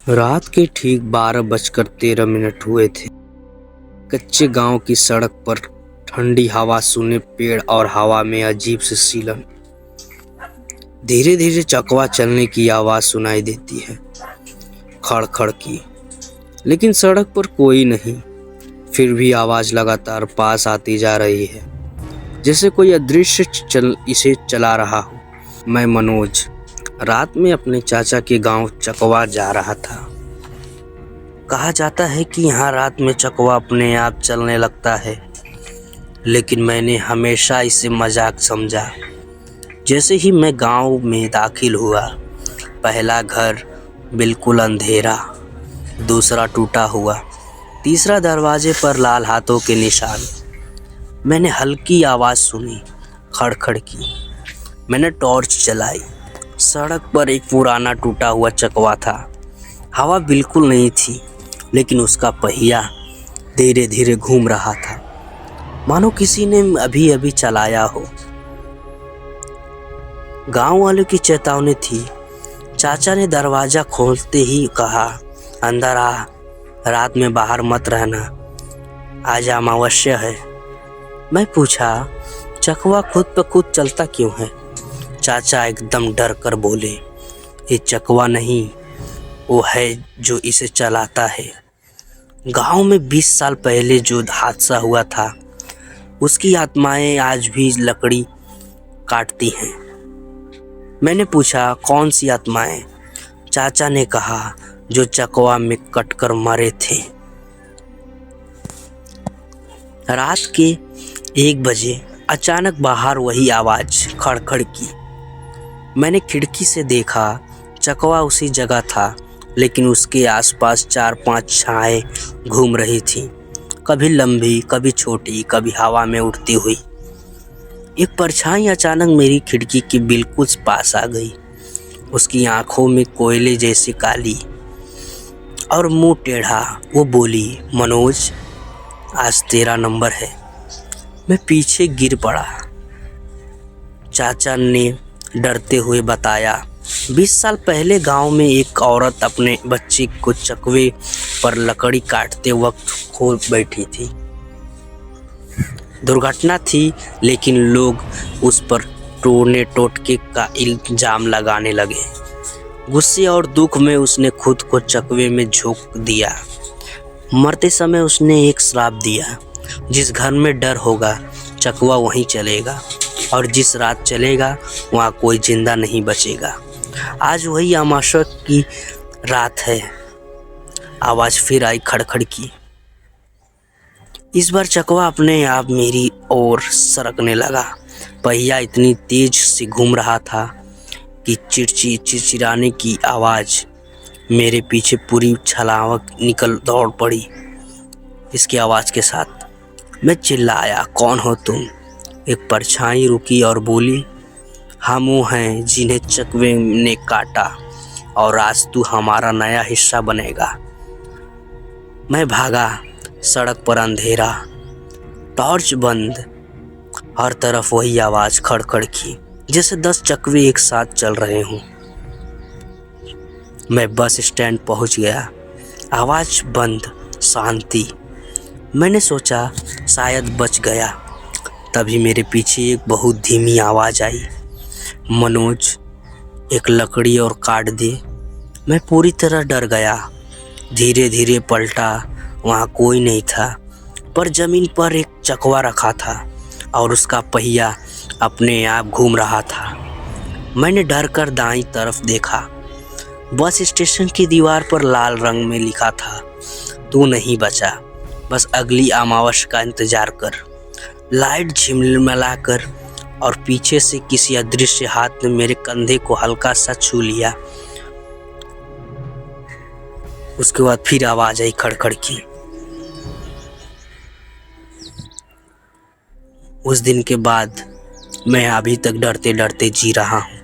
रात के ठीक 12:13 हुए थे। कच्चे गांव की सड़क पर ठंडी हवा, सूने पेड़ और हवा में अजीब सी सीलन। धीरे धीरे चकवा चलने की आवाज सुनाई देती है, खड़ खड़ की। लेकिन सड़क पर कोई नहीं। फिर भी आवाज लगातार पास आती जा रही है, जैसे कोई अदृश्य इसे चला रहा हो। मैं मनोज रात में अपने चाचा के गांव चकवा जा रहा था। कहा जाता है कि यहाँ रात में चकवा अपने आप चलने लगता है, लेकिन मैंने हमेशा इसे मजाक समझा। जैसे ही मैं गांव में दाखिल हुआ, पहला घर बिल्कुल अंधेरा, दूसरा टूटा हुआ, तीसरा दरवाजे पर लाल हाथों के निशान। मैंने हल्की आवाज़ सुनी, खड़खड़ की। मैंने टॉर्च जलाई। सड़क पर एक पुराना टूटा हुआ चकवा था। हवा बिल्कुल नहीं थी, लेकिन उसका पहिया धीरे धीरे घूम रहा था, मानो किसी ने अभी अभी चलाया हो। गांव वालों की चेतावनी थी। चाचा ने दरवाजा खोलते ही कहा, अंदर आ, रात में बाहर मत रहना, आज अमावस्या है। मैं पूछा, चकवा खुद ब खुद चलता क्यों है? चाचा एकदम डर कर बोले, ये चकवा नहीं, वो है जो इसे चलाता है। गांव में 20 साल पहले जो हादसा हुआ था, उसकी आत्माएं आज भी लकड़ी काटती हैं। मैंने पूछा, कौन सी आत्माएं? चाचा ने कहा, जो चकवा में कटकर मरे थे। रात के 1 बजे अचानक बाहर वही आवाज खड़खड़ की। मैंने खिड़की से देखा, चकवा उसी जगह था, लेकिन उसके आसपास 4-5 छाएं घूम रही थीं, कभी लंबी, कभी छोटी, कभी हवा में उड़ती हुई। एक परछाई अचानक मेरी खिड़की के बिल्कुल पास आ गई। उसकी आंखों में कोयले जैसी काली और मुंह टेढ़ा। वो बोली, मनोज, आज तेरा नंबर है। मैं पीछे गिर पड़ा। चाचा ने डरते हुए बताया, 20 साल पहले गांव में एक औरत अपने बच्चे को चकवे पर लकड़ी काटते वक्त खो बैठी थी। दुर्घटना थी, लेकिन लोग उस पर टोने टोटके का इल्जाम लगाने लगे। गुस्से और दुख में उसने खुद को चकवे में झोंक दिया। मरते समय उसने एक श्राप दिया, जिस घर में डर होगा चकवा वहीं चलेगा, और जिस रात चलेगा वहाँ कोई जिंदा नहीं बचेगा। आज वही अमावस्या की रात है। आवाज़ फिर आई, खड़खड़ की। इस बार चकवा अपने आप मेरी ओर सरकने लगा। पहिया इतनी तेज से घूम रहा था कि चिड़चिड़ाने की आवाज़ मेरे पीछे पूरी छलावक निकल दौड़ पड़ी। इसकी आवाज़ के साथ मैं चिल्लाया, कौन हो तुम? एक परछाई रुकी और बोली, हम वो हैं जिन्हें चकवे ने काटा, और आज तू हमारा नया हिस्सा बनेगा। मैं भागा। सड़क पर अंधेरा, टॉर्च बंद, हर तरफ वही आवाज़ खड़खड़ की, जैसे 10 चकवे एक साथ चल रहे हों। मैं बस स्टैंड पहुंच गया। आवाज़ बंद, शांति। मैंने सोचा शायद बच गया। तभी मेरे पीछे एक बहुत धीमी आवाज़ आई, मनोज, एक लकड़ी और काट दे। मैं पूरी तरह डर गया। धीरे धीरे पलटा, वहाँ कोई नहीं था, पर ज़मीन पर एक चकवा रखा था और उसका पहिया अपने आप घूम रहा था। मैंने डर कर दाईं तरफ देखा। बस स्टेशन की दीवार पर लाल रंग में लिखा था, तू नहीं बचा, बस अगली अमावस्या का इंतजार कर। लाइट झिलमिलाकर और पीछे से किसी अदृश्य हाथ ने मेरे कंधे को हल्का सा छू लिया। उसके बाद फिर आवाज आई, खड़खड़ की। उस दिन के बाद मैं अभी तक डरते डरते जी रहा हूँ।